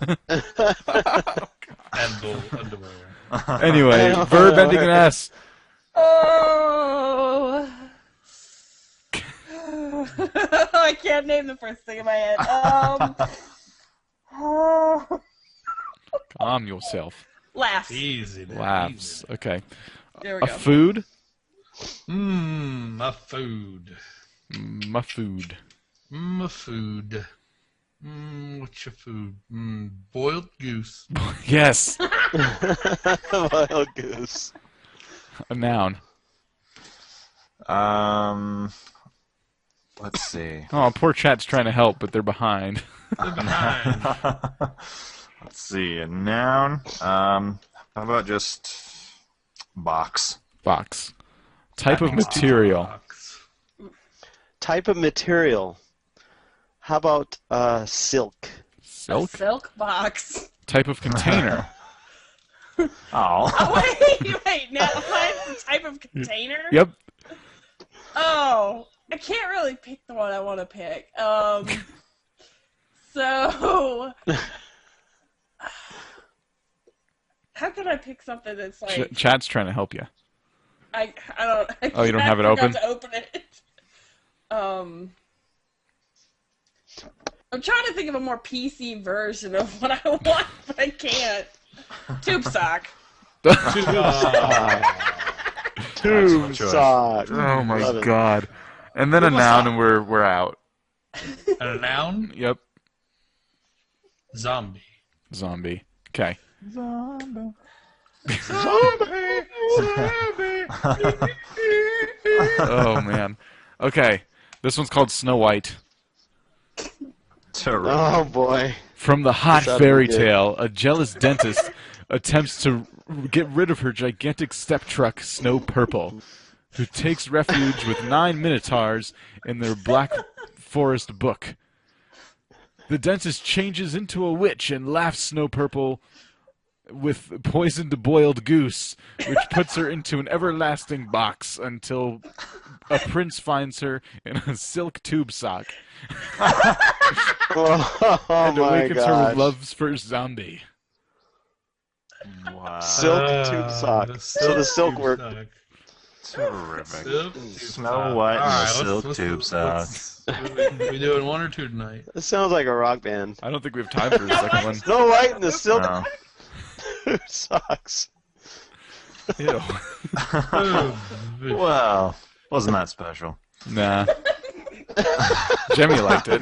Underwear. Anyway, verb ending in S. Oh. I can't name the first thing in my head. Calm yourself. Laughs. Easy. Man. Laughs. Okay. There we A go. food? My food. My food. My food. What's your food? Boiled goose. Yes. Wild goose. A noun. Let's see. Oh, poor chat's trying to help, but they're behind. They're behind. Let's see. A noun. How about just box? Box. Type of material. Box. Type of material. How about silk? Silk. A silk box. Type of container. Oh. Oh, wait. Now, mine's the type of container? Yep. Oh, I can't really pick the one I want to pick. So, how can I pick something that's like Chat's trying to help you. I don't. Oh, you don't have it I open? forgot to open it. I'm trying to think of a more PC version of what I want, but I can't. Tube sock. Tube choice. sock. Oh my Love it. god. And then a noun, and we're out. And a noun? Yep. Zombie. Zombie. Okay. Zombie. Oh man. Okay. This one's called Snow White. Terrific. Oh boy. From the hot This ought to be fairy good. tale, a jealous dentist attempts to get rid of her gigantic step truck, Snow Purple, who takes refuge with 9 minotaurs in their Black Forest book. The dentist changes into a witch and laughs Snow Purple with poisoned boiled goose, which puts her into an everlasting box until a prince finds her in a silk tube sock Oh and my awakens her with god. love's first zombie. Wow. Silk tube sock. So the silk tube work. sock. Terrific. Silk tube Snow sock. White and All the right, silk let's- tube let's- we doing one or two tonight? This sounds like a rock band. I don't think we have time for a second one. Snow White and the silk No. tube socks. Ew. Well, wasn't that special? Nah. Jemmy liked it.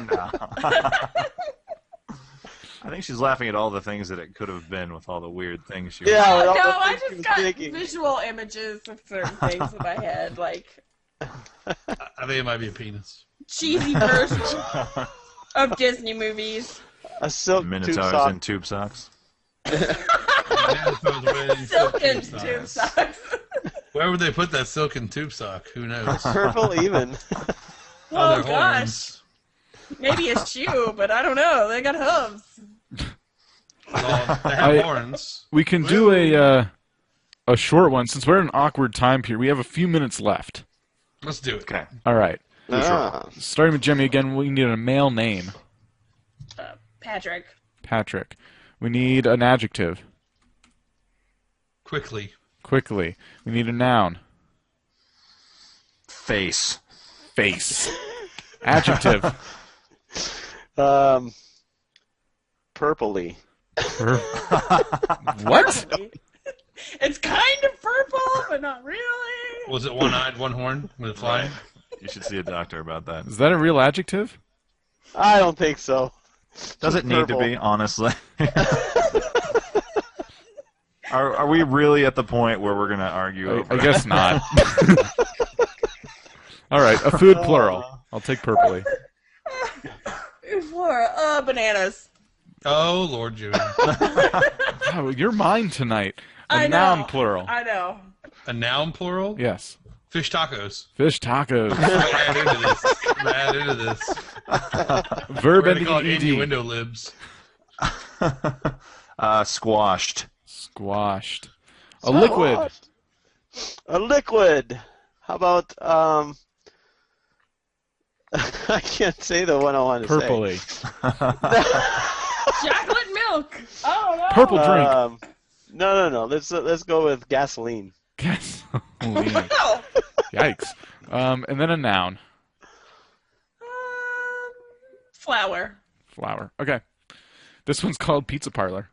I think she's laughing at all the things that it could have been with all the weird things she Yeah, Oh, with all no, the I things she just was got thinking. visual images of certain things in my head, like I think it might be a penis. cheesy versions of Disney movies. A silk tube Minotaurs sock. and tube socks. Silken tube socks. Where would they put that silken tube sock? Who knows? Purple even. Oh their gosh, horns. maybe a shoe, but I don't know. They got hooves. Well, they have horns. We can do a short one since we're in an awkward time period. We have a few minutes left. Let's do it. Okay. All right. Ah. Starting with Jemmy again, we need a male name. Patrick. Patrick. We need an adjective. Quickly. Quickly. We need a noun. Face. Face. Adjective. Purpley. What? It's kind of purple, but not really. Was it one-eyed, one horn with a fly? You should see a doctor about that. Is that a real adjective? I don't think so. Does it need to Purple. be, honestly? Are we really at the point where we're going to argue over I guess not. All right, a food plural. I'll take purpley. For bananas. Oh, Lord June. Wow, you're mine tonight. A I know. noun plural. I know. A noun plural? Yes. Fish tacos. Fish tacos. Add into this. Add into this. Verb We're going to call it ending in ed. innuendo libs. Squashed. Squashed. A liquid. A liquid. How about I can't say the one I want to Purpley. Chocolate milk. Oh no. Purple say. drink. No. Let's go with gasoline. Gasoline. Oh. Yikes. And then a noun. Flour. Flower. Okay. This one's called Pizza Parlor.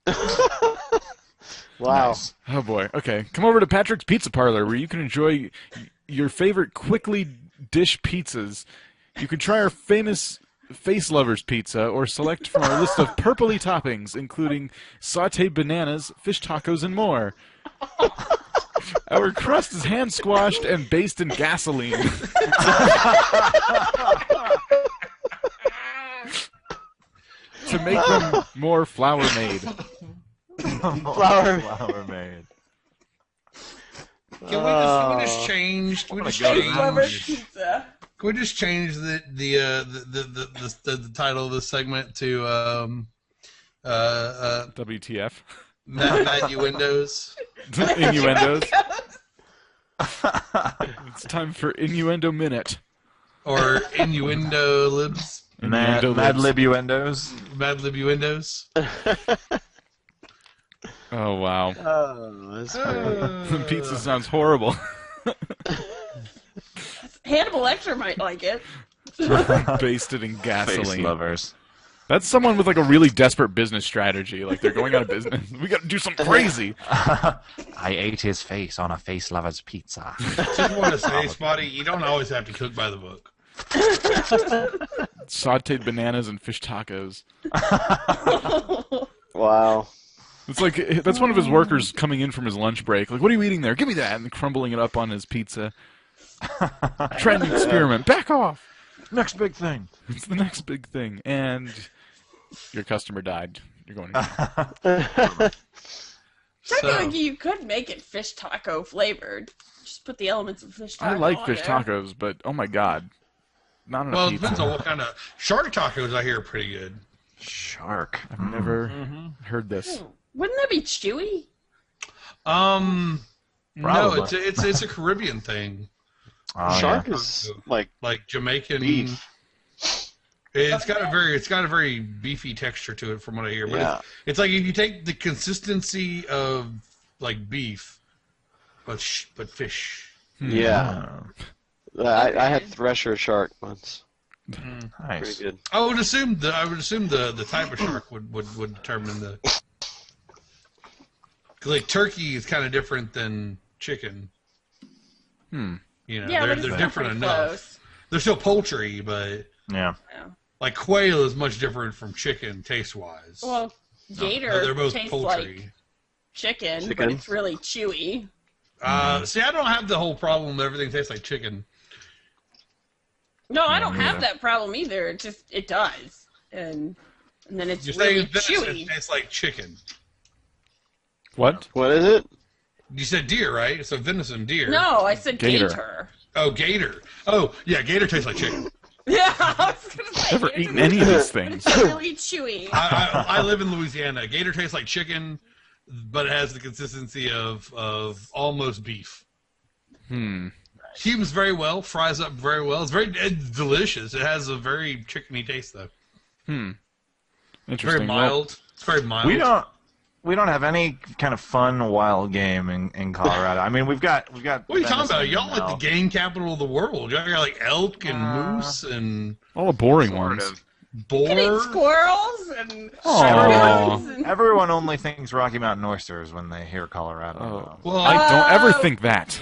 Wow, Wow. Nice. Oh boy. Okay, come over to Patrick's Pizza Parlor where you can enjoy your favorite quickly dish pizzas. You can try our famous Face Lovers pizza or select from our list of purpley toppings, including sautéed bananas, fish tacos, and more. Our crust is hand squashed and based in gasoline. To make them more flour made. Flour made. Can we just change? Can we just change? Pizza. Can we just change the title of this segment to WTF? Mad Innuendos? Innuendos. It's time for Innuendo Minute. Or Innuendo Libs? Mad Libuendos. Mad Libuendos? Oh, wow. Oh, that's funny. Pizza sounds horrible. Hannibal Lecter might like it. Basted in gasoline. Face Lovers. That's someone with like a really desperate business strategy. Like they're going out of business. We got to do something crazy. I ate his face on a Face Lovers pizza. Just want to say, Spotty, you don't always have to cook by the book. Sauteed bananas and fish tacos. Wow. It's like that's one of his workers coming in from his lunch break. Like, what are you eating there? Give me that, and crumbling it up on his pizza. Trying to experiment. Back off. Next big thing. It's the next big thing, and your customer died. You're going. Technically, you could make it fish taco flavored. Just put the elements of fish taco. I like on fish there. tacos, but oh my god, not on a Well, it pizza. depends on what kind of shark tacos I hear are pretty good. Shark. I've never heard this. Wouldn't that be chewy? No, Probably. it's a Caribbean thing, Oh, Shark yeah. is like like Jamaican beef. It's got a very beefy texture to it, from what I hear. But Yeah. it's like if you take the consistency of like beef, but fish. Yeah. I had thresher shark once. Pretty Nice. good. I would assume the type of shark would determine the. Cause like turkey is kind of different than chicken. You know, Yeah, they're but it's different pretty enough. close. They're still poultry, but Yeah. Yeah. like quail is much different from chicken taste wise. Well, gator they're both tastes poultry. like chicken, but Chicken? it's really chewy. See, I don't have the whole problem that everything tastes like chicken. No, I don't have neither. that problem either. It does, and then it's You're really saying venison chewy. tastes like chicken. What? What is it? You said deer, right? So venison, deer. No, I said Gator. gator. Oh, gator. Oh, yeah, gator tastes like chicken. Yeah, I was gonna say. Never gator eaten any of these things. It's really chewy. I live in Louisiana. Gator tastes like chicken, but it has the consistency of almost beef. Steams very well, fries up very well. It's delicious. It has a very chickeny taste, though. Interesting. Very mild. It's very mild. We don't have any kind of fun wild game in Colorado. I mean, we've got. What are you talking about? venison Y'all like now. the game capital of the world. Y'all got like elk and moose and All the boring Sort ones. of. You can eat boar. squirrels and Aw. shotguns and Everyone only thinks Rocky Mountain oysters when they hear Colorado. Oh. Well, I don't ever think that.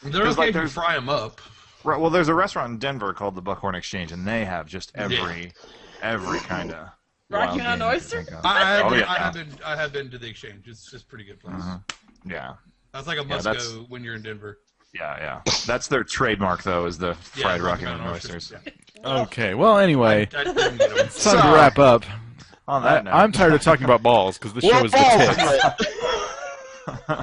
they're okay if you fry them up. Right, well, there's a restaurant in Denver called the Buckhorn Exchange, and they have just every kind of Rocky Mountain oyster? I have been to the exchange. It's just a pretty good place. Yeah, That's like a must that's- go when you're in Denver. yeah. That's their trademark, though, is the fried Rocky Mountain oysters. Yeah. Okay. Well, anyway, I didn't get 'em. it's time to wrap up. On that note, I'm tired of talking about balls because this show is the tits.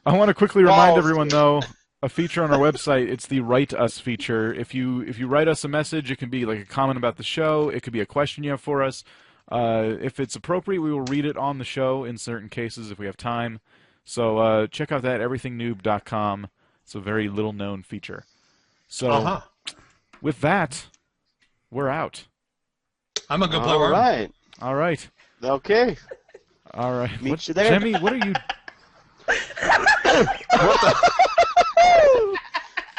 I want to quickly remind Balls. everyone, though, a feature on our website. It's the Write Us feature. If you write us a message, it can be like a comment about the show. It could be a question you have for us. If it's appropriate, we will read it on the show in certain cases if we have time. So check out that everythingnoob.com. It's a very little known feature. So with that, we're out. I'm gonna go play All Worm. right. All right. Okay. All right. Meet What, you there. Jemmy, what are you?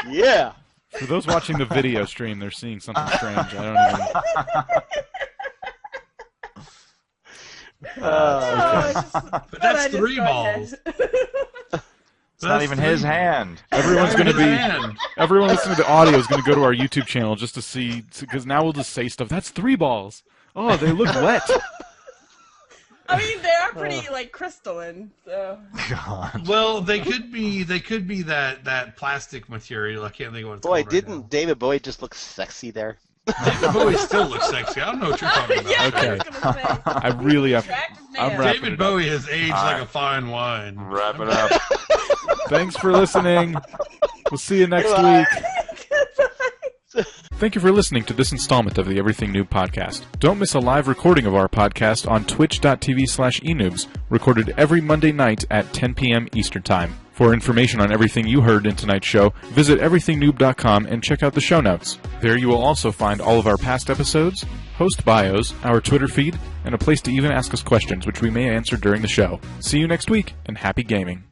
Yeah. For those watching the video stream, they're seeing something strange. I don't even. But that's 3 balls. It's not even his hand. Everyone listening to the audio is going to go to our YouTube channel just to see, because now we'll just say stuff. That's 3 balls. Oh, they look wet. I mean, they are pretty like crystalline. So. God. Well, they could be that plastic material. I can't think of what it's Boy, called. didn't David Bowie just look sexy there? David Bowie still looks sexy. I don't know what you're talking about. Yeah, Okay. I was gonna say. I really have. Attractive I'm man. wrapping David it up. Bowie has aged like a fine wine. Wrap it up. Thanks for listening. We'll see you next week. Thank you for listening to this installment of the Everything Noob podcast. Don't miss a live recording of our podcast on twitch.tv/enoobs, recorded every Monday night at 10 p.m. Eastern Time. For information on everything you heard in tonight's show, visit everythingnoob.com and check out the show notes. There you will also find all of our past episodes, host bios, our Twitter feed, and a place to even ask us questions, which we may answer during the show. See you next week, and happy gaming.